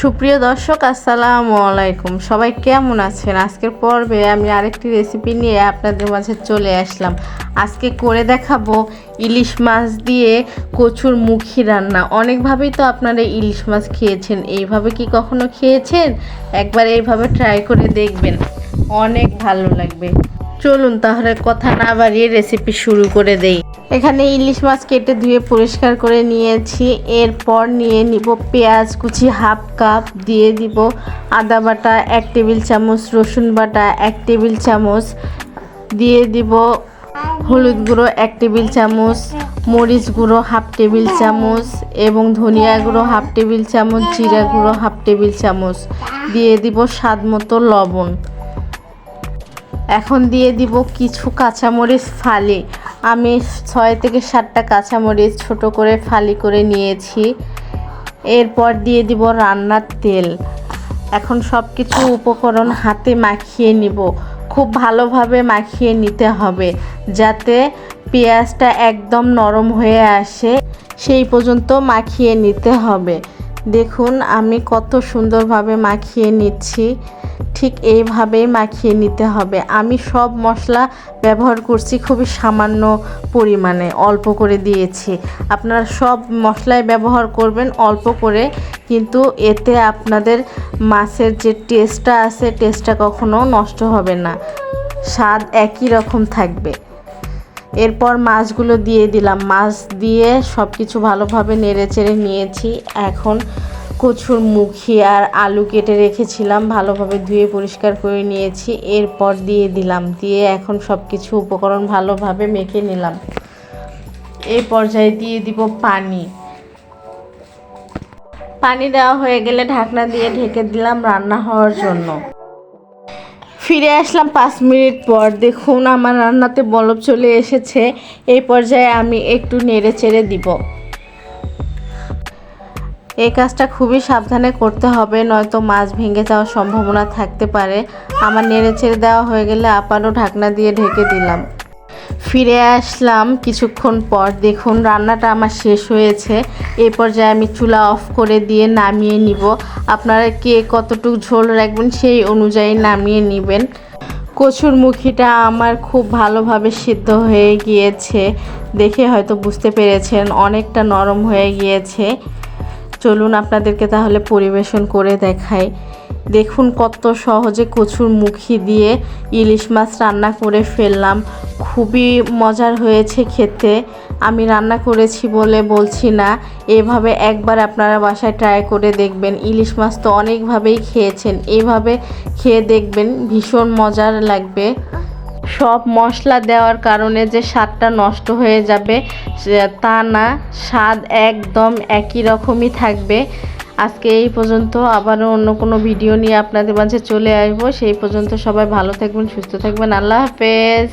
সুপ্রিয় দর্শক আসসালামু আলাইকুম, সবাই কেমন আছেন? আজকের পর্বে আমি আরেকটি রেসিপি নিয়ে আপনাদের মাঝে চলে আসলাম। আজকে করে দেখাবো ইলিশ মাছ দিয়ে কচুর মুখী রান্না। অনেকভাবেই তো আপনারা ইলিশ মাছ খেয়েছেন, এইভাবে কি কখনো খেয়েছেন? একবার এইভাবে ট্রাই করে দেখবেন, অনেক ভালো লাগবে। চলুন তাহলে কথা না বাড়িয়ে রেসিপি শুরু করে দেই। এখানে ইলিশ মাছ কেটে ধুয়ে পরিষ্কার করে নিয়েছি। এরপর নিয়ে নিব পেঁয়াজ কুচি হাফ কাপ, দিয়ে দিব আদা বাটা 1 টেবিল চামচ, রসুন বাটা 1 টেবিল চামচ, দিয়ে দিব হলুদ গুঁড়ো 1 টেবিল চামচ, মরিচ গুঁড়ো হাফ টেবিল চামচ এবং ধনিয়া গুঁড়ো হাফ টেবিল চামচ, জিরা গুঁড়ো হাফ টেবিল চামচ, দিয়ে দিব স্বাদ মতো লবণ। এখন দিয়ে দিব কিছু কাঁচামরিচ ফালি। আমি 6 থেকে 7টা কাঁচামরিচ ছোট করে ফালি করে নিয়েছি। এরপর দিয়ে দিব রান্নার তেল। এখন সব কিছু উপকরণ হাতে মাখিয়ে নিব। খুব ভালোভাবে মাখিয়ে নিতে হবে যাতে পেঁয়াজটা একদম নরম হয়ে আসে, সেই পর্যন্ত মাখিয়ে নিতে হবে। দেখুন আমি কত সুন্দরভাবে মাখিয়ে নিচ্ছি, ঠিক এইভাবেই মাখিয়ে নিতে হবে। আমি সব মশলা ব্যবহার করছি খুবই সামান্য পরিমাণে, অল্প করে দিয়েছি। আপনারা সব মশলাই ব্যবহার করবেন অল্প করে, কিন্তু এতে আপনাদের মাছের যে টেস্টটা আছে, টেস্টটা কখনো নষ্ট হবে না, স্বাদ একই রকম থাকবে। এরপর মাছগুলো দিয়ে দিলাম। মাছ দিয়ে সব কিছু ভালোভাবে নেড়েচেড়ে নিয়েছি। এখন কচুর মুখী আর আলু কেটে রেখেছিলাম, ভালোভাবে ধুয়ে পরিষ্কার করে নিয়েছি। এরপর দিয়ে দিলাম, দিয়ে এখন সব কিছু উপকরণ ভালোভাবে মেখে নিলাম। এই পর্যায়ে দিয়ে দিব পানি। পানি দেওয়া হয়ে গেলে ঢাকনা দিয়ে ঢেকে দিলাম রান্না হওয়ার জন্য। ফিরে আসলাম 5 মিনিট পর। দেখুন আমার রান্নাতে বলক চলে এসেছে। এই পর্যায়ে আমি একটু নেড়ে চেড়ে দিব। এই কাজটা খুবই সাবধানে করতে হবে, নয়তো মাছ ভেঙে যাওয়ার সম্ভাবনা থাকতে পারে। আমার নেড়ে চেড়ে দেওয়া হয়ে গেলে আবারও ঢাকনা দিয়ে ঢেকে দিলাম। ফিরে আসলাম কিছুক্ষণ পর। দেখুন রান্নাটা আমার শেষ হয়েছে। এই পর্যায়ে আমি চুলা অফ করে দিয়ে নামিয়ে নিব। আপনারা কে কতটুকু ঝোল রাখবেন সেই অনুযায়ী নামিয়ে নেবেন। কচুর মুখিটা আমার খুব ভালোভাবে সিদ্ধ হয়ে গিয়েছে, দেখে হয়তো বুঝতে পেরেছেন অনেকটা নরম হয়ে গিয়েছে। চলুন আপনাদেরকে তাহলে পরিবেশন করে দেখাই। দেখুন কত সহজে কচুর মুখী দিয়ে ইলিশ মাছ রান্না করে ফেললাম। খুবই মজার হয়েছে খেতে। আমি রান্না করেছি বলে বলছি না, এভাবে একবার আপনারা বাসায় ট্রাই করে দেখবেন। ইলিশ মাছ তো অনেকভাবেই খেয়েছেন, এইভাবে খেয়ে দেখবেন, ভীষণ মজার লাগবে। সব মশলা দেওয়ার কারণে যে স্বাদটা নষ্ট হয়ে যাবে তা না, স্বাদ একদম একই রকমই থাকবে। আজকে এই পর্যন্ত, আবারও অন্য কোনো ভিডিও নিয়ে আপনাদের মাঝে চলে আসবো। সেই পর্যন্ত সবাই ভালো থাকবেন, সুস্থ থাকবেন। আল্লাহ হাফেজ।